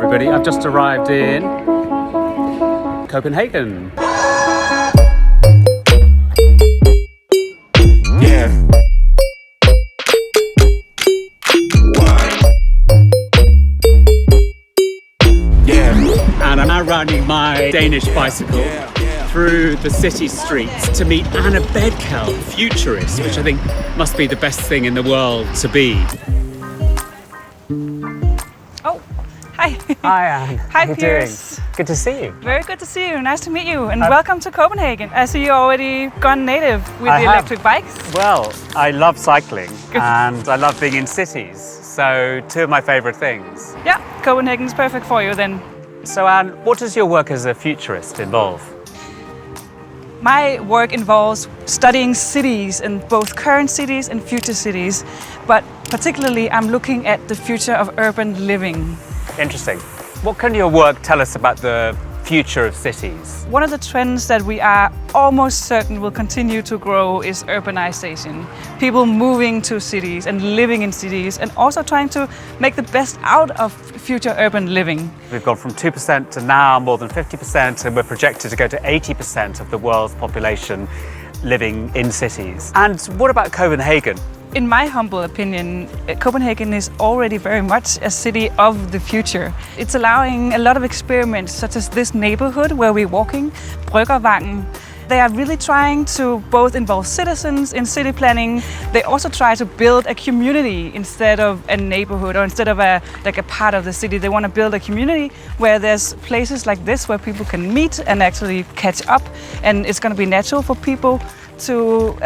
everybody. I've just arrived in Copenhagen. And I'm now riding my Danish bicycle through the city streets to meet Anna Bedkel, futurist, which I think must be the best thing in the world to be. Oh, hi. Hi, Anne. Hi, How you Piers. doing? Good to see you. Very good to see you. Nice to meet you. And welcome to Copenhagen. I see you already gone native with the electric bikes. Well, I love cycling and I love being in cities. So, two of my favourite things. Yeah, Copenhagen's perfect for you then. So, Anne, what does your work as a futurist involve? My work involves studying cities, and both current cities and future cities, but particularly I'm looking at the future of urban living. Interesting. What can your work tell us about the future of cities? One of the trends that we are almost certain will continue to grow is urbanization. People moving to cities and living in cities, and also trying to make the best out of future urban living. We've gone from 2% to now more than 50%, and we're projected to go to 80% of the world's population living in cities. And what about Copenhagen? In my humble opinion, Copenhagen is already very much a city of the future. It's allowing a lot of experiments, such as this neighborhood where we're walking, Bryggervangen. They are really trying to both involve citizens in city planning. They also try to build a community instead of a neighborhood, or instead of a part of the city. They want to build a community where there's places like this where people can meet and actually catch up. And it's going to be natural for people to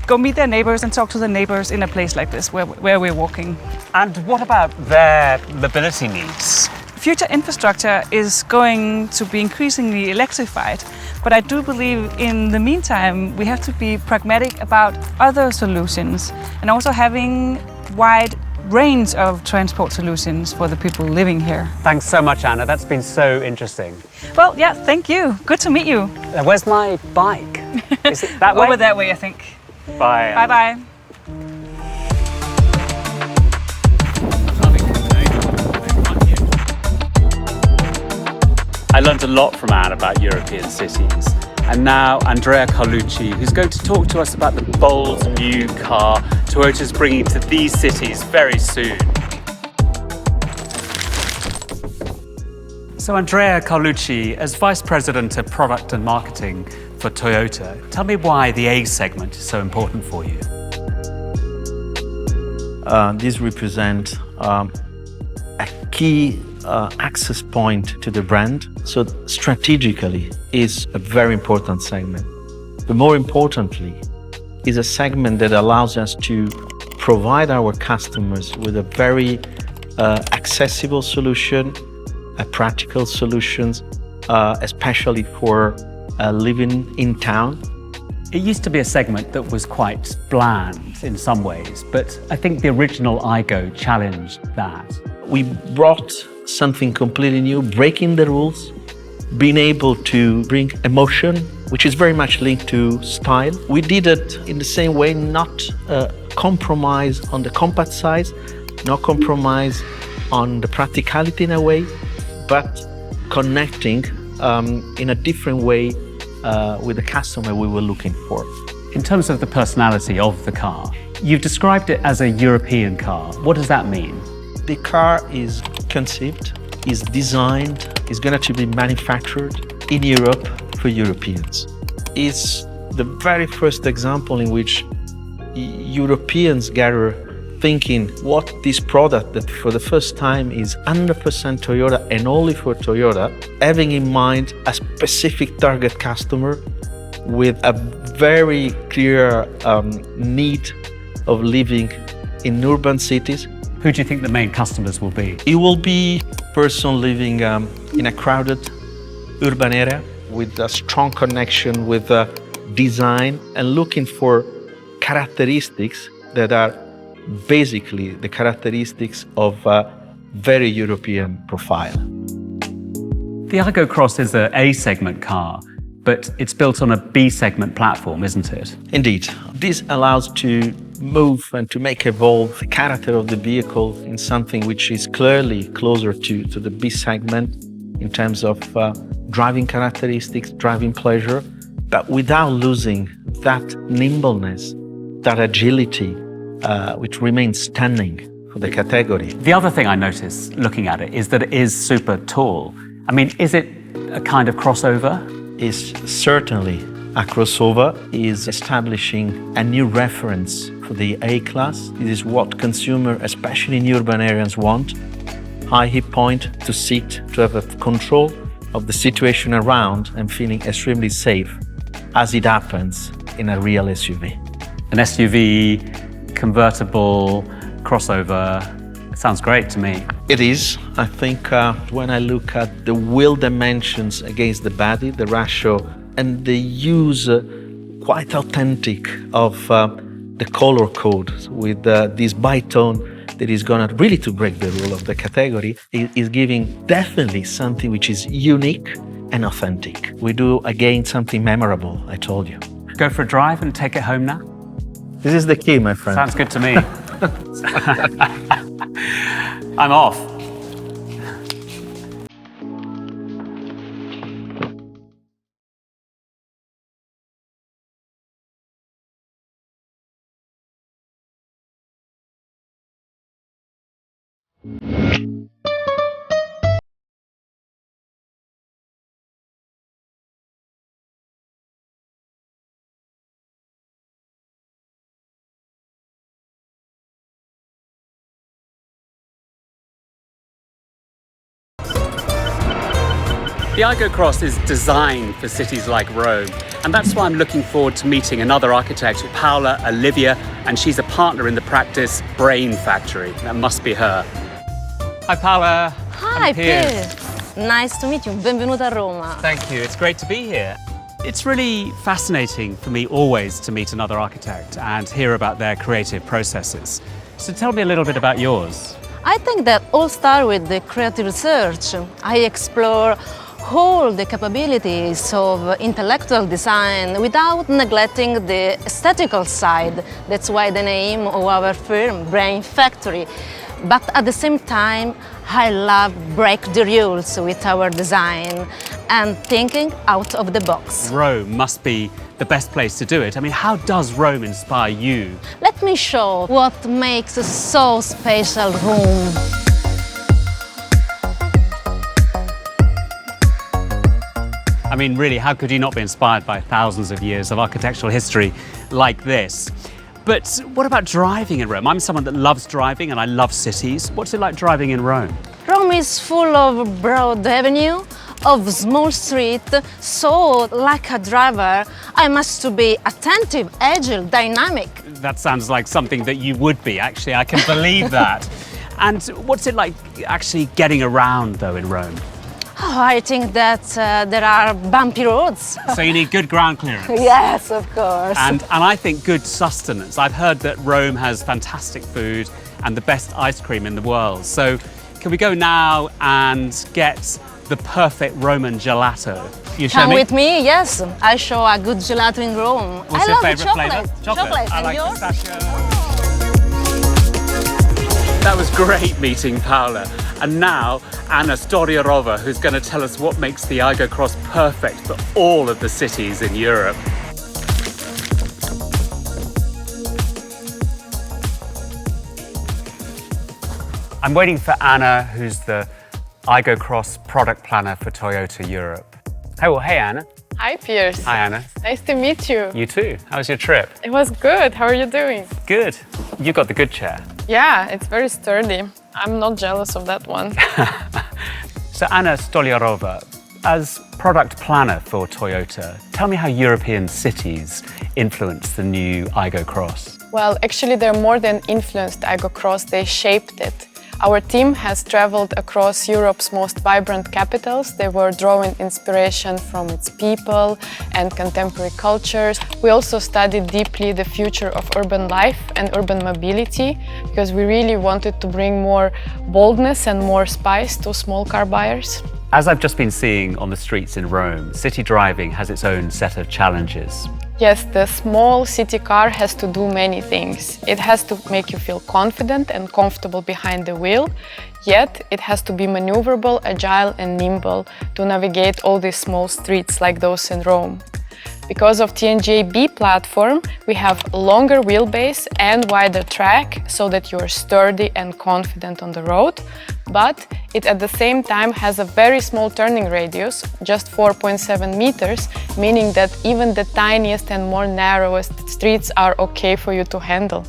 go meet their neighbors and talk to the neighbors in a place like this where we're walking. And what about their mobility needs? Future infrastructure is going to be increasingly electrified, but I do believe in the meantime we have to be pragmatic about other solutions, and also having wide range of transport solutions for the people living here. Thanks so much, Anna. That's been so interesting. Well, yeah, thank you. Good to meet you. Where's my bike? Is it that way? Over that way, I think. Bye. Bye-bye. I learned a lot from Anne about European cities. And now Andrea Carlucci, who's going to talk to us about the bold new car Toyota's bringing to these cities very soon. So Andrea Carlucci, as Vice President of Product and Marketing for Toyota, tell me why the A segment is so important for you. These represent a key access point to the brand. So strategically is a very important segment. But more importantly, is a segment that allows us to provide our customers with a very accessible solution, a practical solutions, especially for living in town. It used to be a segment that was quite bland in some ways, but I think the original Aygo challenged that. We brought something completely new, breaking the rules, being able to bring emotion, which is very much linked to style. We did it in the same way, not compromise on the compact size, not compromise on the practicality in a way, but connecting in a different way with the customer we were looking for. In terms of the personality of the car, you've described it as a European car. What does that mean? The car is conceived, is designed, is going to be manufactured in Europe for Europeans. It's the very first example in which Europeans gather thinking what this product that for the first time is 100% Toyota and only for Toyota, having in mind a specific target customer with a very clear need of living in urban cities. Who do you think the main customers will be? It will be a person living in a crowded urban area with a strong connection with design and looking for characteristics that are basically the characteristics of a very European profile. The Aygo Cross is an A-segment car, but it's built on a B-segment platform, isn't it? Indeed. This allows to move and to make evolve the character of the vehicle in something which is clearly closer to the B segment in terms of driving characteristics, driving pleasure, but without losing that nimbleness, that agility, which remains stunning for the category. The other thing I noticed looking at it is that it is super tall. I mean, is it a kind of crossover? Is certainly a crossover, is establishing a new reference for the A-Class. It is what consumers, especially in urban areas, want. High hip point, to sit, to have a control of the situation around and feeling extremely safe, as it happens in a real SUV. An SUV, convertible, crossover, sounds great to me. It is. I think when I look at the wheel dimensions against the body, the ratio, and the use quite authentic of the color code with this bitone that is going to really to break the rule of the category, is giving definitely something which is unique and authentic. We do again something memorable, I told you. Go for a drive and take it home now? This is the key, my friend. Sounds good to me. I'm off. The Aygo Cross is designed for cities like Rome, and that's why I'm looking forward to meeting another architect, Paola Olivia, and she's a partner in the practice Brain Factory. That must be her. Hi, Paola. Hi, Piers. Nice to meet you. Benvenuta a Roma. Thank you. It's great to be here. It's really fascinating for me always to meet another architect and hear about their creative processes. So tell me a little bit about yours. I think that all starts with the creative research. I explore all the capabilities of intellectual design without neglecting the aesthetical side. That's why the name of our firm, Brain Factory. But at the same time, I love break the rules with our design and thinking out of the box. Rome must be the best place to do it. I mean, how does Rome inspire you? Let me show what makes a so special Rome. I mean, really, how could you not be inspired by thousands of years of architectural history like this? But what about driving in Rome? I'm someone that loves driving and I love cities. What's it like driving in Rome? Rome is full of broad avenue, of small street, so like a driver, I must be attentive, agile, dynamic. That sounds like something that you would be, actually. I can believe that. And what's it like actually getting around, though, in Rome? Oh, I think that there are bumpy roads. So you need good ground clearance. Yes, of course. And I think good sustenance. I've heard that Rome has fantastic food and the best ice cream in the world. So can we go now and get the perfect Roman gelato? You show Come me? with me, yes. I show a good gelato in Rome. What's I your love favourite chocolate. flavour? Chocolate. I And like yours? pistachio. That was great meeting Paola. And now Anna Stodiarova, who's going to tell us what makes the Aygo Cross perfect for all of the cities in Europe. I'm waiting for Anna, who's the Aygo Cross product planner for Toyota Europe. Hey Anna. Hi, Piers. Hi, Anna. Nice to meet you. You too. How was your trip? It was good. How are you doing? Good. You got the good chair. Yeah, it's very sturdy. I'm not jealous of that one. So Anna Stodiarova, as product planner for Toyota, tell me how European cities influence the new Aygo Cross. Well, actually, they're more than influenced Aygo Cross, they shaped it. Our team has traveled across Europe's most vibrant capitals. They were drawing inspiration from its people and contemporary cultures. We also studied deeply the future of urban life and urban mobility because we really wanted to bring more boldness and more spice to small car buyers. As I've just been seeing on the streets in Rome, city driving has its own set of challenges. Yes, the small city car has to do many things. It has to make you feel confident and comfortable behind the wheel, yet it has to be maneuverable, agile and nimble to navigate all these small streets like those in Rome. Because of TNGA-B platform, we have longer wheelbase and wider track so that you're sturdy and confident on the road, but it at the same time has a very small turning radius, just 4.7 meters, meaning that even the tiniest and more narrowest streets are okay for you to handle.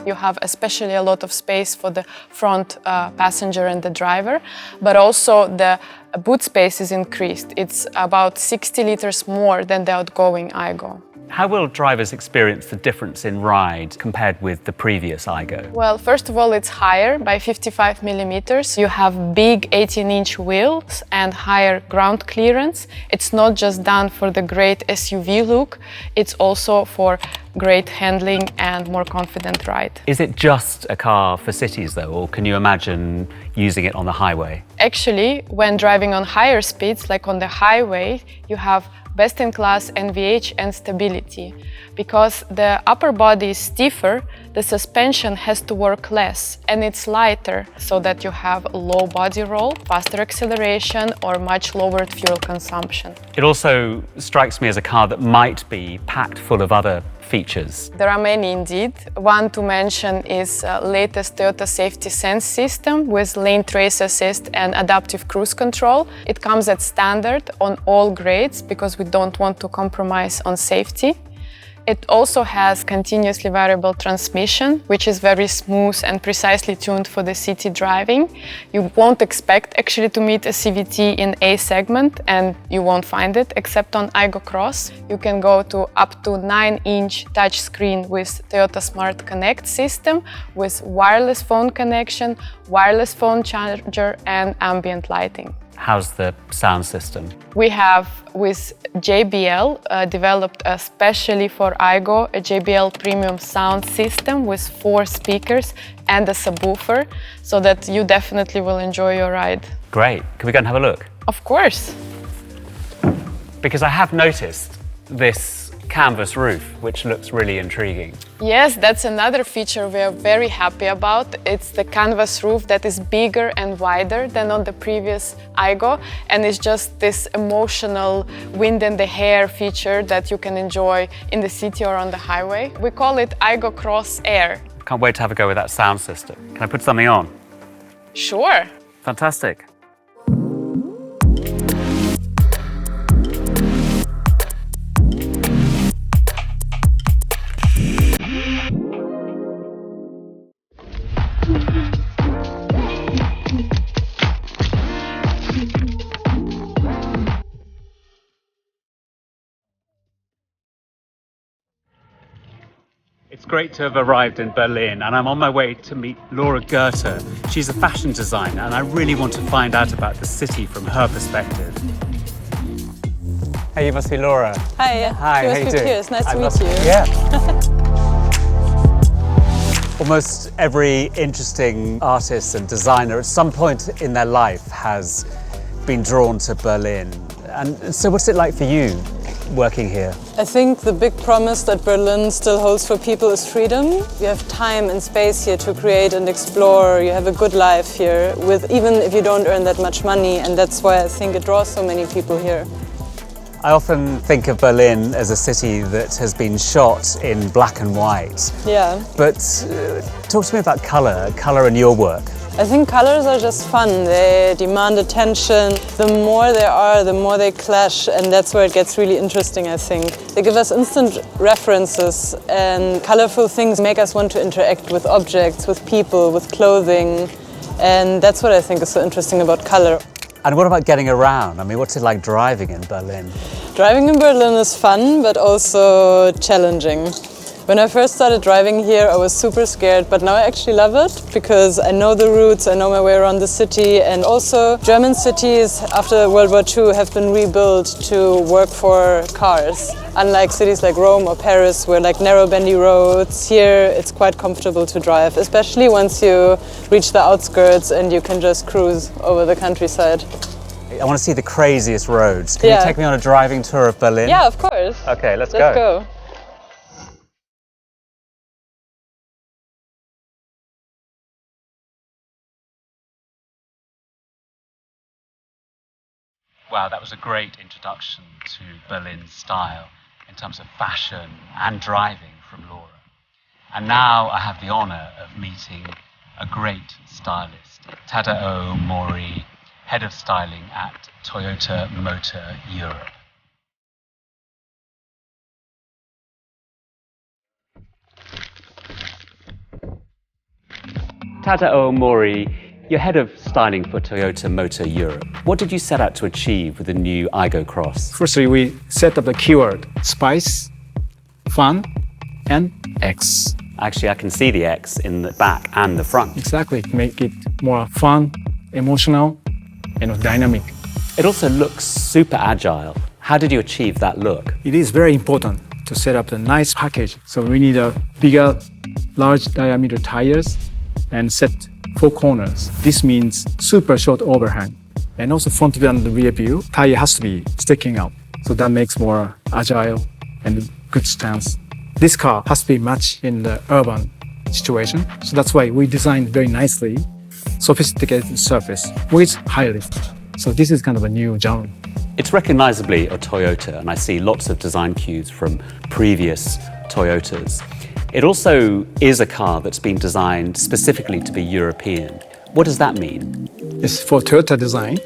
You have especially a lot of space for the front passenger and the driver, but also the boot space is increased. It's about 60 liters more than the outgoing Aygo. How will drivers experience the difference in ride compared with the previous Aygo? Well, first of all, it's higher by 55 millimeters. You have big 18-inch wheels and higher ground clearance. It's not just done for the great SUV look, it's also for great handling and more confident ride. Is it just a car for cities though, or can you imagine using it on the highway? Actually, when driving on higher speeds, like on the highway, you have best-in-class NVH and stability. Because the upper body is stiffer, the suspension has to work less and it's lighter so that you have low body roll, faster acceleration or much lowered fuel consumption. It also strikes me as a car that might be packed full of other features. There are many indeed. One to mention is latest Toyota Safety Sense system with lane trace assist and adaptive cruise control. It comes at standard on all grades because we don't want to compromise on safety. It also has continuously variable transmission, which is very smooth and precisely tuned for the city driving. You won't expect actually to meet a CVT in A segment, and you won't find it except on Aygo Cross. You can go to up to 9-inch touchscreen with Toyota Smart Connect system with wireless phone connection, wireless phone charger and ambient lighting. How's the sound system? We have, with JBL, developed especially for Aygo, a JBL premium sound system with 4 speakers and a subwoofer, so that you definitely will enjoy your ride. Great. Can we go and have a look? Of course. Because I have noticed this canvas roof, which looks really intriguing. Yes, that's another feature we are very happy about. It's the canvas roof that is bigger and wider than on the previous Aygo, and it's just this emotional wind and the hair feature that you can enjoy in the city or on the highway. We call it Aygo Cross Air. Can't wait to have a go with that sound system. Can I put something on? Sure. Fantastic. It's great to have arrived in Berlin, and I'm on my way to meet Laura Goethe. She's a fashion designer, and I really want to find out about the city from her perspective. Hey, you must be Laura. Hi. Hi, how you doing? It's nice to meet you. Yeah. Almost every interesting artist and designer at some point in their life has been drawn to Berlin. And so what's it like for you working here? I think the big promise that Berlin still holds for people is freedom. You have time and space here to create and explore. You have a good life here, even if you don't earn that much money, and that's why I think it draws so many people here. I often think of Berlin as a city that has been shot in black and white. Yeah. But talk to me about colour in your work. I think colors are just fun. They demand attention. The more there are, the more they clash, and that's where it gets really interesting, I think. They give us instant references, and colorful things make us want to interact with objects, with people, with clothing, and that's what I think is so interesting about color. And what about getting around? I mean, what's it like driving in Berlin? Driving in Berlin is fun, but also challenging. When I first started driving here, I was super scared, but now I actually love it because I know the routes, I know my way around the city, and also German cities after World War II have been rebuilt to work for cars. Unlike cities like Rome or Paris, where like narrow bendy roads, here it's quite comfortable to drive, especially once you reach the outskirts and you can just cruise over the countryside. I want to see the craziest roads. Can Yeah. you take me on a driving tour of Berlin? Yeah, of course. Okay, let's Let's go. Wow, that was a great introduction to Berlin's style in terms of fashion and driving from Laura. And now I have the honor of meeting a great stylist, Tadao Mori, head of styling at Toyota Motor Europe. Tadao Mori, you're head of styling for Toyota Motor Europe. What did you set out to achieve with the new Aygo Cross? Firstly, we set up the keyword spice, fun, and X. Actually, I can see the X in the back and the front. Exactly, make it more fun, emotional, and dynamic. It also looks super agile. How did you achieve that look? It is very important to set up a nice package. So we need a bigger, large diameter tires and set 4 corners. This means super short overhang. And also front view and the rear view, tire has to be sticking out. So that makes more agile and good stance. This car has to be matched in the urban situation. So that's why we designed very nicely sophisticated surface with high lift. So this is kind of a new genre. It's recognizably a Toyota, and I see lots of design cues from previous Toyotas. It also is a car that's been designed specifically to be European. What does that mean? It's for Toyota design.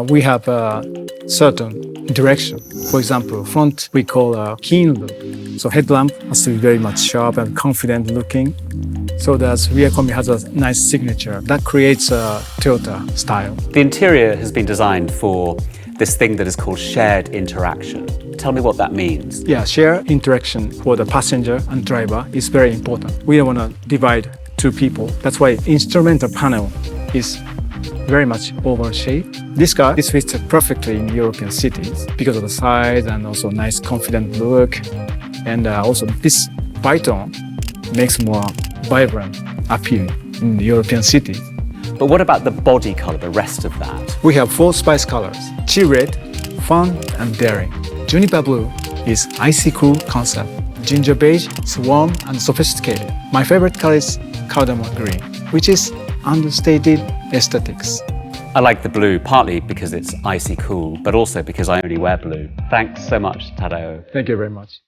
We have a certain direction. For example, front we call a keen look. So headlamp has to be very much sharp and confident looking. So that rear combi has a nice signature. That creates a Toyota style. The interior has been designed for this thing that is called shared interaction. Tell me what that means. Yeah, share interaction for the passenger and driver is very important. We don't want to divide 2 people. That's why instrumental panel is very much oval shape. This car is fitted perfectly in European cities because of the size and also nice confident look. And also this bitone makes more vibrant appeal in the European cities. But what about the body color, the rest of that? We have 4 spice colors: Chilli red, fun and daring. Juniper blue is icy cool concept. Ginger beige is warm and sophisticated. My favorite color is Cardamom green, which is understated aesthetics. I like the blue, partly because it's icy cool, but also because I only wear blue. Thanks so much, Tadao. Thank you very much.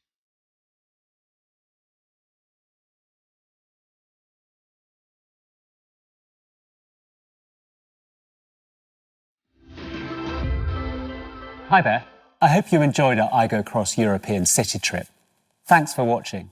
Hi there. I hope you enjoyed our Aygo Cross European city trip. Thanks for watching.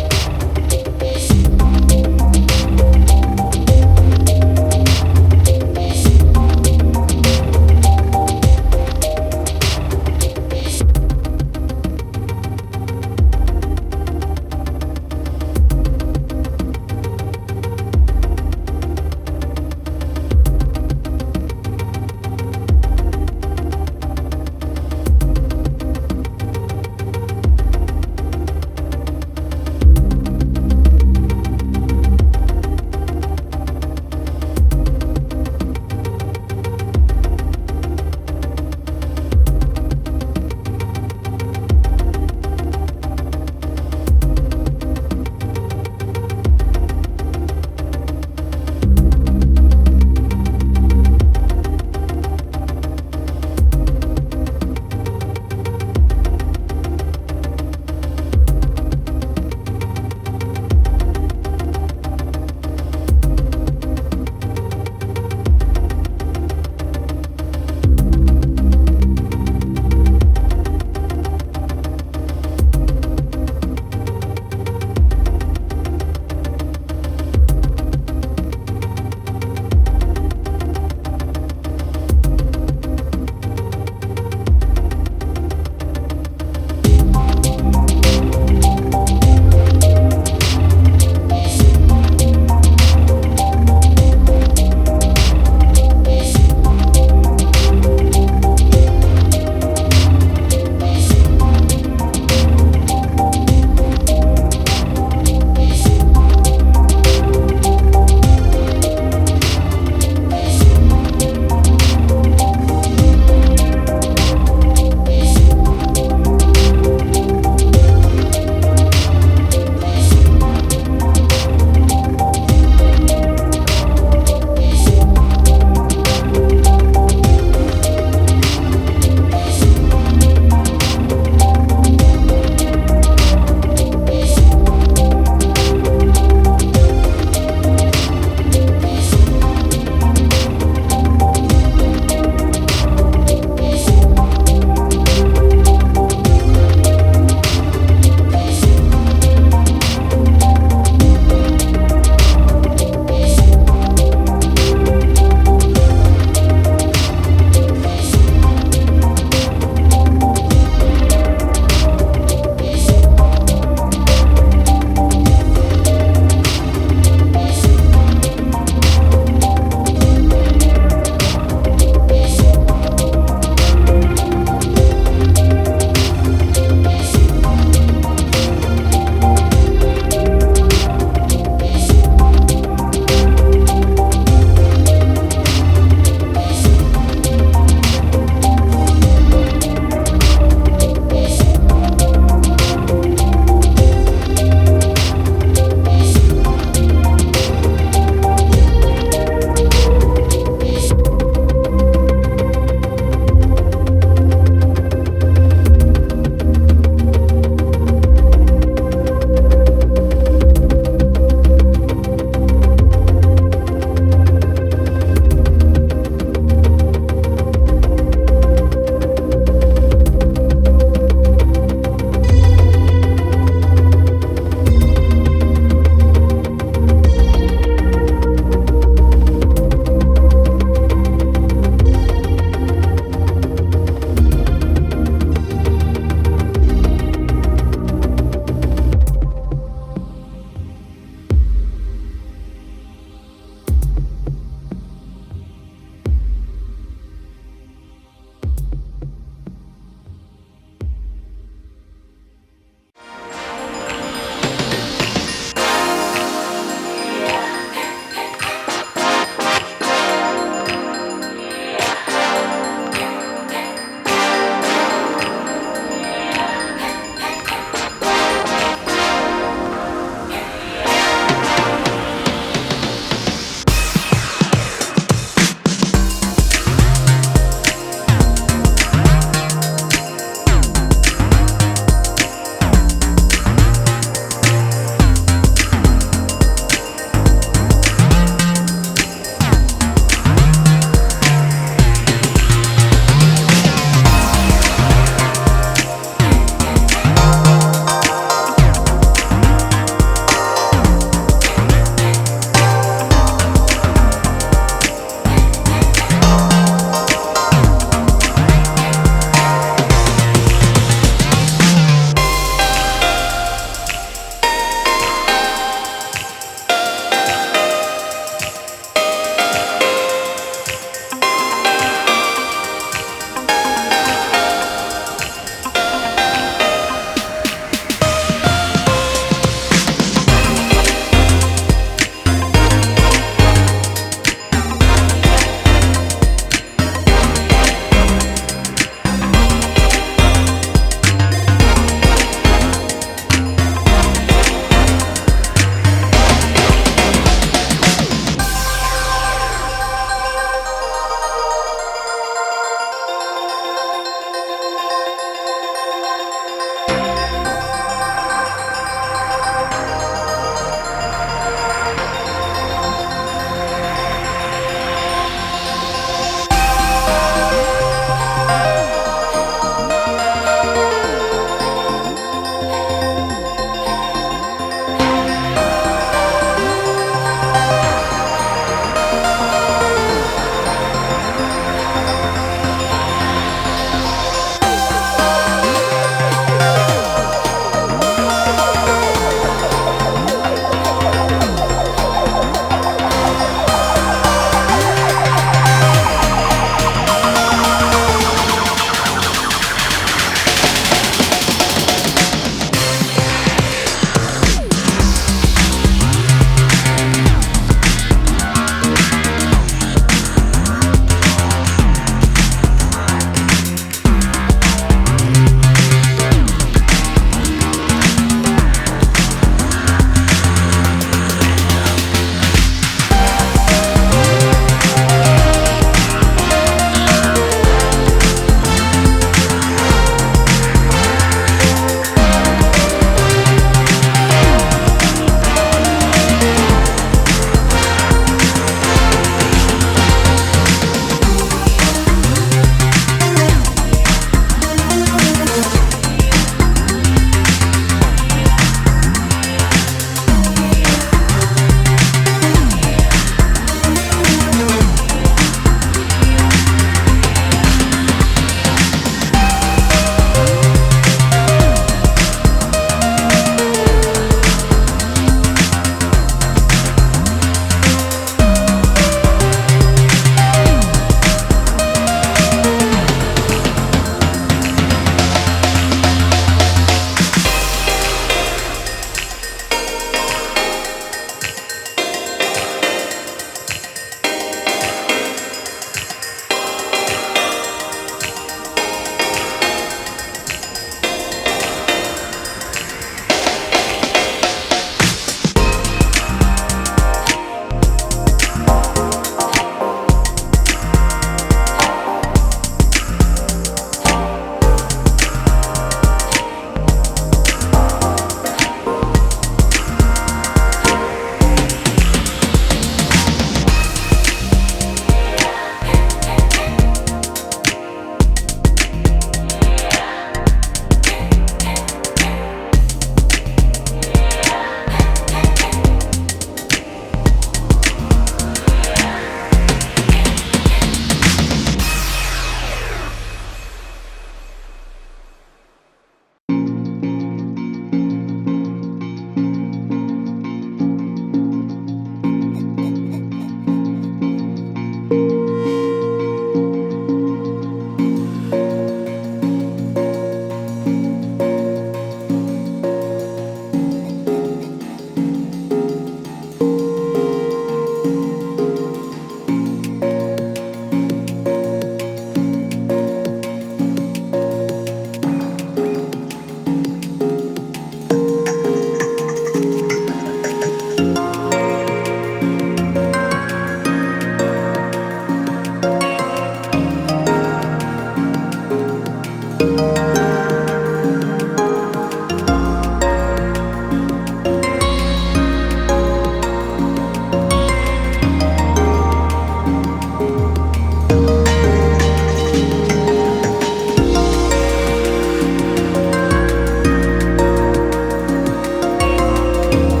Contiuously.